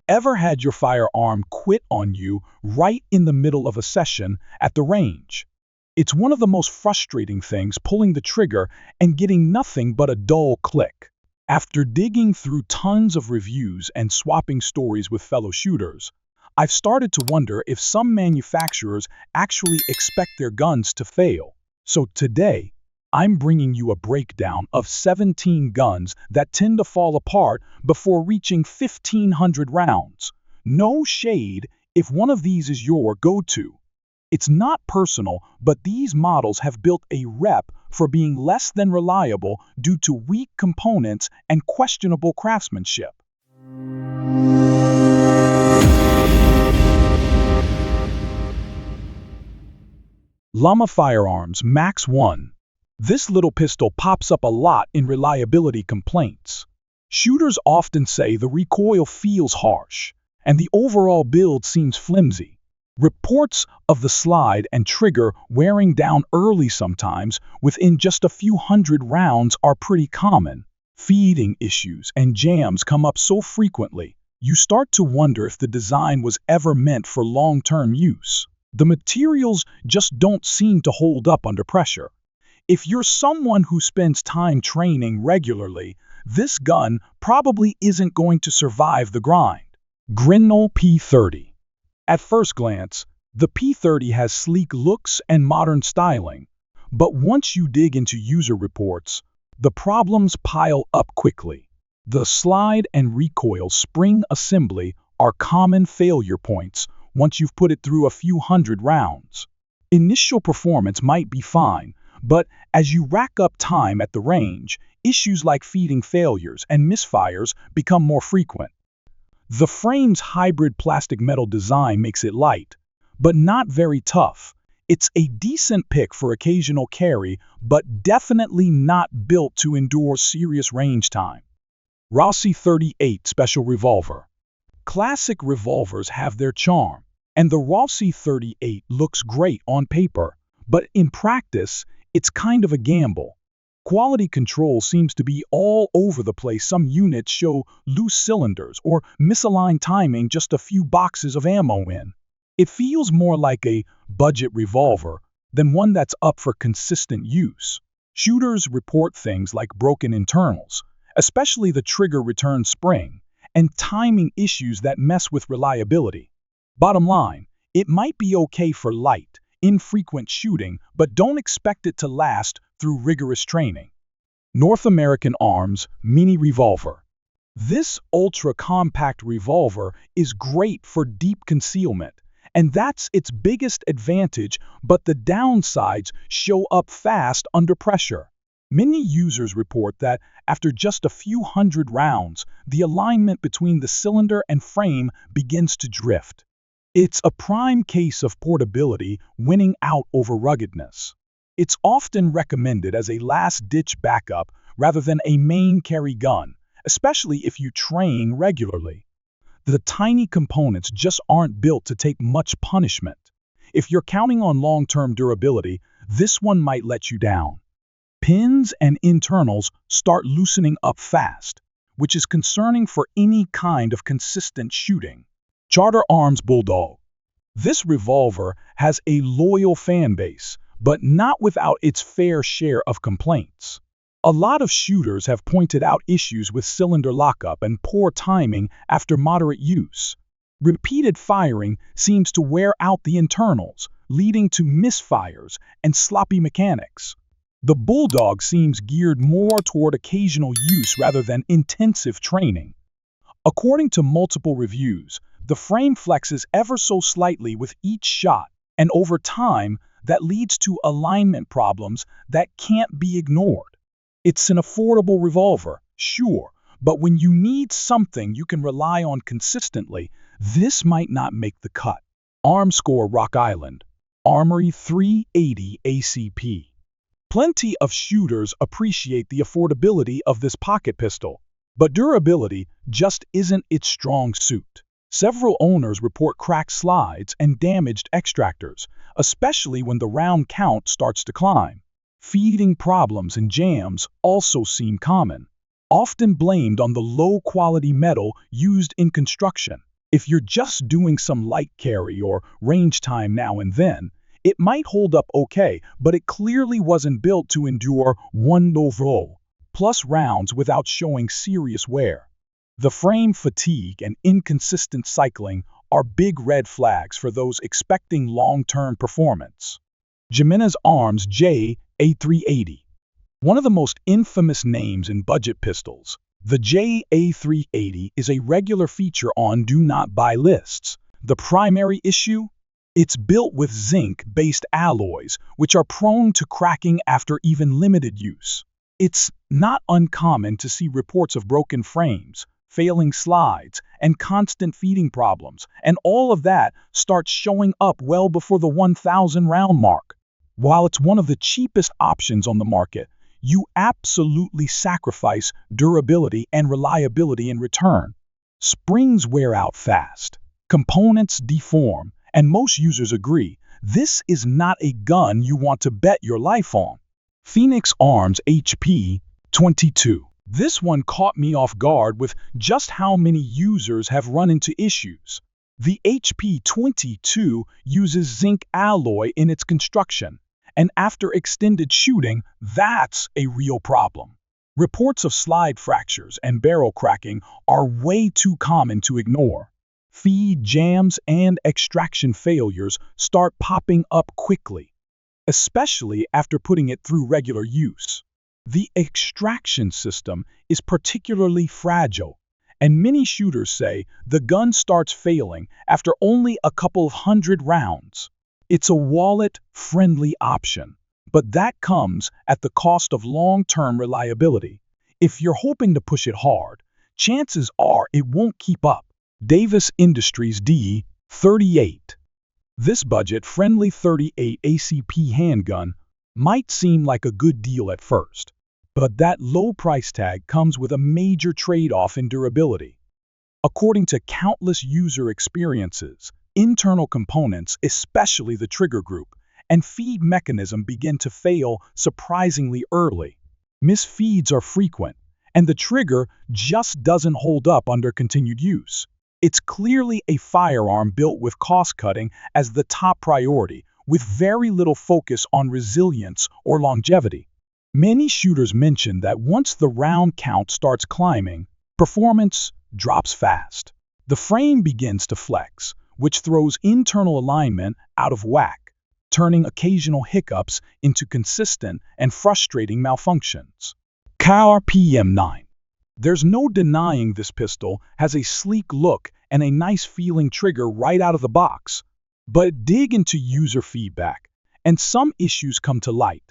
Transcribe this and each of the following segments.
ever had your firearm quit on you right in the middle of a session at the range? It's one of the most frustrating things, pulling the trigger and getting nothing but a dull click. After digging through tons of reviews and swapping stories with fellow shooters, I've started to wonder if some manufacturers actually expect their guns to fail. So today, I'm bringing you a breakdown of 17 guns that tend to fall apart before reaching 1,500 rounds. No shade if one of these is your go-to. It's not personal, but these models have built a rep for being less than reliable due to weak components and questionable craftsmanship. Llama Firearms Max 1. This little pistol pops up a lot in reliability complaints. Shooters often say the recoil feels harsh, and the overall build seems flimsy. Reports of the slide and trigger wearing down early sometimes within just a few hundred rounds are pretty common. Feeding issues and jams come up so frequently, you start to wonder if the design was ever meant for long-term use. The materials just don't seem to hold up under pressure. If you're someone who spends time training regularly, this gun probably isn't going to survive the grind. Grenle P30. At first glance, the P30 has sleek looks and modern styling, but once you dig into user reports, the problems pile up quickly. The slide and recoil spring assembly are common failure points once you've put it through a few hundred rounds. Initial performance might be fine, but as you rack up time at the range, issues like feeding failures and misfires become more frequent. The frame's hybrid plastic metal design makes it light, but not very tough. It's a decent pick for occasional carry, but definitely not built to endure serious range time. Rossi 38 Special Revolver. Classic revolvers have their charm, and the Rossi 38 looks great on paper, but in practice, it's kind of a gamble. Quality control seems to be all over the place. Some units show loose cylinders or misaligned timing just a few boxes of ammo in. It feels more like a budget revolver than one that's up for consistent use. Shooters report things like broken internals, especially the trigger return spring, and timing issues that mess with reliability. Bottom line, it might be okay for light, infrequent shooting, but don't expect it to last through rigorous training. North American Arms Mini Revolver. This ultra-compact revolver is great for deep concealment, and that's its biggest advantage, but the downsides show up fast under pressure. Many users report that after just a few hundred rounds, the alignment between the cylinder and frame begins to drift. It's a prime case of portability winning out over ruggedness. It's often recommended as a last-ditch backup rather than a main carry gun, especially if you train regularly. The tiny components just aren't built to take much punishment. If you're counting on long-term durability, this one might let you down. Pins and internals start loosening up fast, which is concerning for any kind of consistent shooting. Charter Arms Bulldog. This revolver has a loyal fan base, but not without its fair share of complaints. A lot of shooters have pointed out issues with cylinder lockup and poor timing after moderate use. Repeated firing seems to wear out the internals, leading to misfires and sloppy mechanics. The Bulldog seems geared more toward occasional use rather than intensive training. According to multiple reviews, the frame flexes ever so slightly with each shot, and over time, that leads to alignment problems that can't be ignored. It's an affordable revolver, sure, but when you need something you can rely on consistently, this might not make the cut. Armscor Rock Island. Armory 380 ACP. Plenty of shooters appreciate the affordability of this pocket pistol, but durability just isn't its strong suit. Several owners report cracked slides and damaged extractors, especially when the round count starts to climb. Feeding problems and jams also seem common, often blamed on the low-quality metal used in construction. If you're just doing some light carry or range time now and then, it might hold up okay, but it clearly wasn't built to endure 1 plus rounds without showing serious wear. The frame fatigue and inconsistent cycling are big red flags for those expecting long-term performance. Jimenez Arms JA380. One of the most infamous names in budget pistols, the JA380 is a regular feature on do not buy lists. The primary issue? It's built with zinc-based alloys, which are prone to cracking after even limited use. It's not uncommon to see reports of broken frames, failing slides, and constant feeding problems, and all of that starts showing up well before the 1,000 round mark. While it's one of the cheapest options on the market, you absolutely sacrifice durability and reliability in return. Springs wear out fast, components deform, and most users agree this is not a gun you want to bet your life on. Phoenix Arms HP22. This one caught me off guard with just how many users have run into issues. The HP22 uses zinc alloy in its construction, and after extended shooting, that's a real problem. Reports of slide fractures and barrel cracking are way too common to ignore. Feed jams and extraction failures start popping up quickly, especially after putting it through regular use. The extraction system is particularly fragile, and many shooters say the gun starts failing after only a couple of hundred rounds. It's a wallet-friendly option, but that comes at the cost of long-term reliability. If you're hoping to push it hard, chances are it won't keep up. Davis Industries D38. This budget-friendly 38 ACP handgun might seem like a good deal at first, but that low price tag comes with a major trade-off in durability. According to countless user experiences, internal components, especially the trigger group, and feed mechanism begin to fail surprisingly early. Misfeeds are frequent, and the trigger just doesn't hold up under continued use. It's clearly a firearm built with cost-cutting as the top priority, with very little focus on resilience or longevity. Many shooters mention that once the round count starts climbing, performance drops fast. The frame begins to flex, which throws internal alignment out of whack, turning occasional hiccups into consistent and frustrating malfunctions. Kahr PM9. There's no denying this pistol has a sleek look and a nice-feeling trigger right out of the box. But dig into user feedback, and some issues come to light.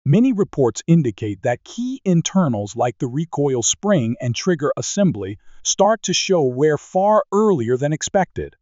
Many reports indicate that key internals like the recoil spring and trigger assembly start to show wear far earlier than expected.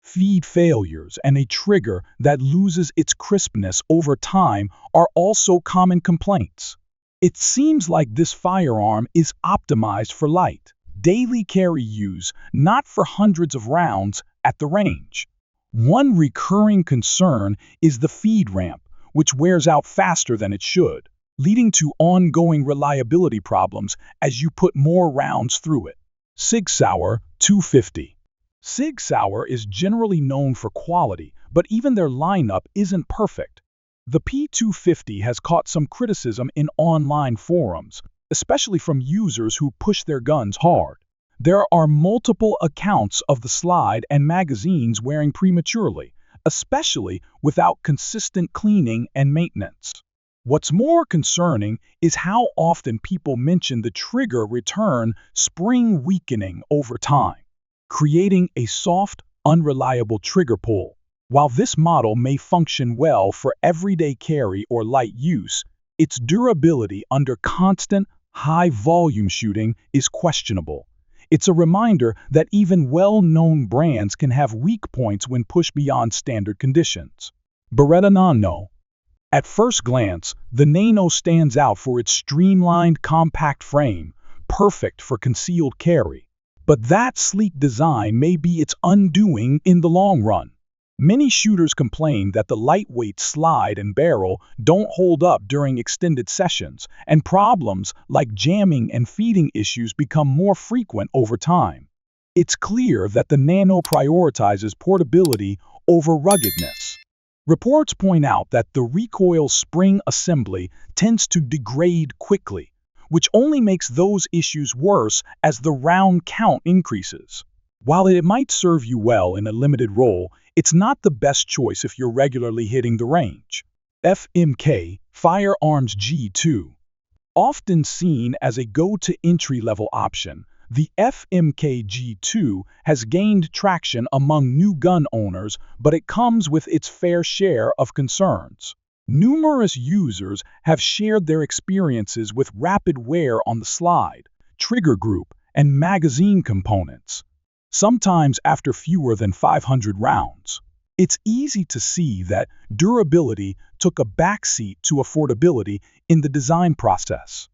Feed failures and a trigger that loses its crispness over time are also common complaints. It seems like this firearm is optimized for light, daily carry use, not for hundreds of rounds at the range. One recurring concern is the feed ramp, which wears out faster than it should, leading to ongoing reliability problems as you put more rounds through it. Sig Sauer P250. Sig Sauer is generally known for quality, but even their lineup isn't perfect. The P250 has caught some criticism in online forums, especially from users who push their guns hard. There are multiple accounts of the slide and magazines wearing prematurely, especially without consistent cleaning and maintenance. What's more concerning is how often people mention the trigger return spring weakening over time, creating a soft, unreliable trigger pull. While this model may function well for everyday carry or light use, its durability under constant, high-volume shooting is questionable. It's a reminder that even well-known brands can have weak points when pushed beyond standard conditions. Beretta Nano. At first glance, the Nano stands out for its streamlined, compact frame, perfect for concealed carry. But that sleek design may be its undoing in the long run. Many shooters complain that the lightweight slide and barrel don't hold up during extended sessions, and problems like jamming and feeding issues become more frequent over time. It's clear that the Nano prioritizes portability over ruggedness. Reports point out that the recoil spring assembly tends to degrade quickly, which only makes those issues worse as the round count increases. While it might serve you well in a limited role, it's not the best choice if you're regularly hitting the range. FMK Firearms G2. Often seen as a go-to entry-level option, the FMK G2 has gained traction among new gun owners, but it comes with its fair share of concerns. Numerous users have shared their experiences with rapid wear on the slide, trigger group, and magazine components, sometimes after fewer than 500 rounds. It's easy to see that durability took a backseat to affordability in the design process.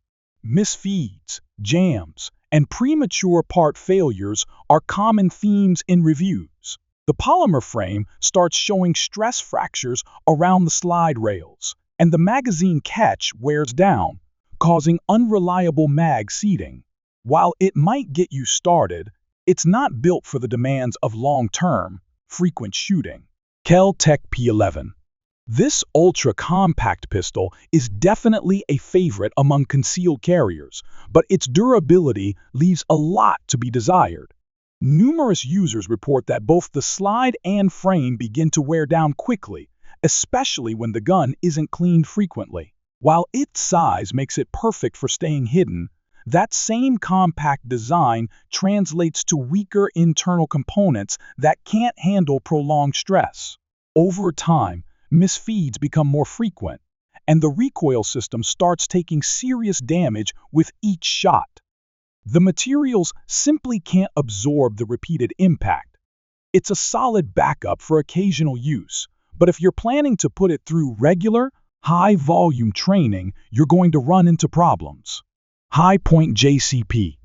Misfeeds, jams, and premature part failures are common themes in reviews. The polymer frame starts showing stress fractures around the slide rails, and the magazine catch wears down, causing unreliable mag seating. While it might get you started, it's not built for the demands of long-term, frequent shooting. Kel-Tec P11. This ultra-compact pistol is definitely a favorite among concealed carriers, but its durability leaves a lot to be desired. Numerous users report that both the slide and frame begin to wear down quickly, especially when the gun isn't cleaned frequently. While its size makes it perfect for staying hidden, that same compact design translates to weaker internal components that can't handle prolonged stress. Over time, misfeeds become more frequent, and the recoil system starts taking serious damage with each shot. The materials simply can't absorb the repeated impact. It's a solid backup for occasional use, but if you're planning to put it through regular, high-volume training, you're going to run into problems. High-point JCP.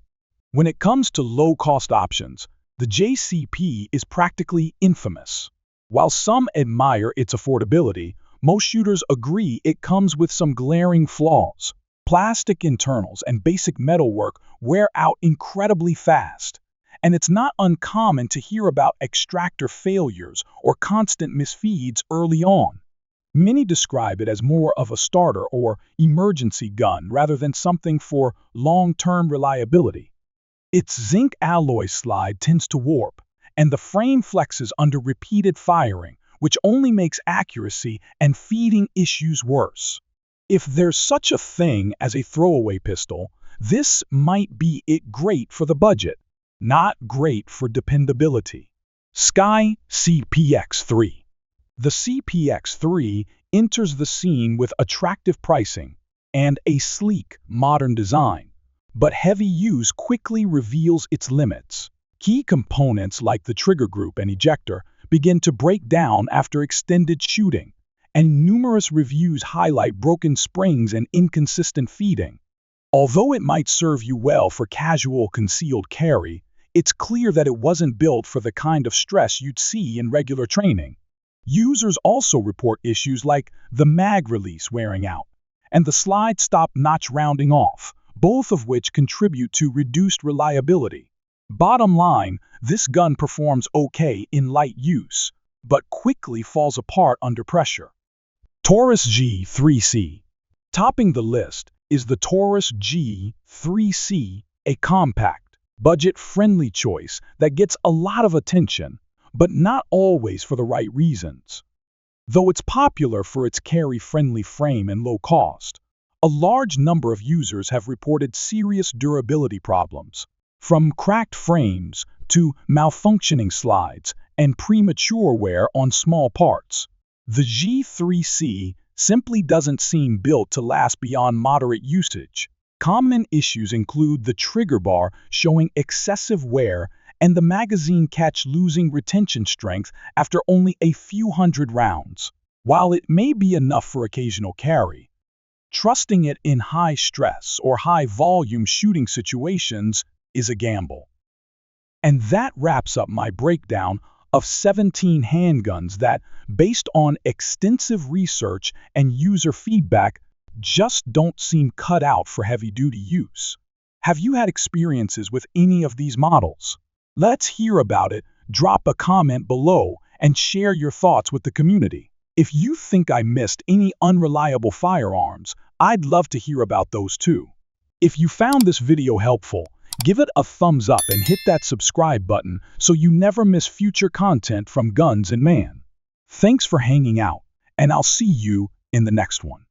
When it comes to low-cost options, the JCP is practically infamous. While some admire its affordability, most shooters agree it comes with some glaring flaws. Plastic internals and basic metalwork wear out incredibly fast, and it's not uncommon to hear about extractor failures or constant misfeeds early on. Many describe it as more of a starter or emergency gun rather than something for long-term reliability. Its zinc alloy slide tends to warp, and the frame flexes under repeated firing, which only makes accuracy and feeding issues worse. If there's such a thing as a throwaway pistol, this might be it great for the budget, not great for dependability. SCCY CPX3. The CPX3 enters the scene with attractive pricing and a sleek, modern design, but heavy use quickly reveals its limits. Key components like the trigger group and ejector begin to break down after extended shooting, and numerous reviews highlight broken springs and inconsistent feeding. Although it might serve you well for casual concealed carry, it's clear that it wasn't built for the kind of stress you'd see in regular training. Users also report issues like the mag release wearing out and the slide stop notch rounding off, both of which contribute to reduced reliability. Bottom line, this gun performs okay in light use, but quickly falls apart under pressure. Taurus G3c. Topping the list is the Taurus G3c, a compact, budget-friendly choice that gets a lot of attention, but not always for the right reasons. Though it's popular for its carry-friendly frame and low cost, a large number of users have reported serious durability problems, from cracked frames to malfunctioning slides and premature wear on small parts. The G3c simply doesn't seem built to last beyond moderate usage. Common issues include the trigger bar showing excessive wear and the magazine catch losing retention strength after only a few hundred rounds. While it may be enough for occasional carry, trusting it in high-stress or high-volume shooting situations is a gamble. And that wraps up my breakdown of 17 handguns that, based on extensive research and user feedback, just don't seem cut out for heavy-duty use. Have you had experiences with any of these models? Let's hear about it. Drop a comment below and share your thoughts with the community. If you think I missed any unreliable firearms, I'd love to hear about those too. If you found this video helpful, give it a thumbs up and hit that subscribe button so you never miss future content from Guns and Man. Thanks for hanging out, and I'll see you in the next one.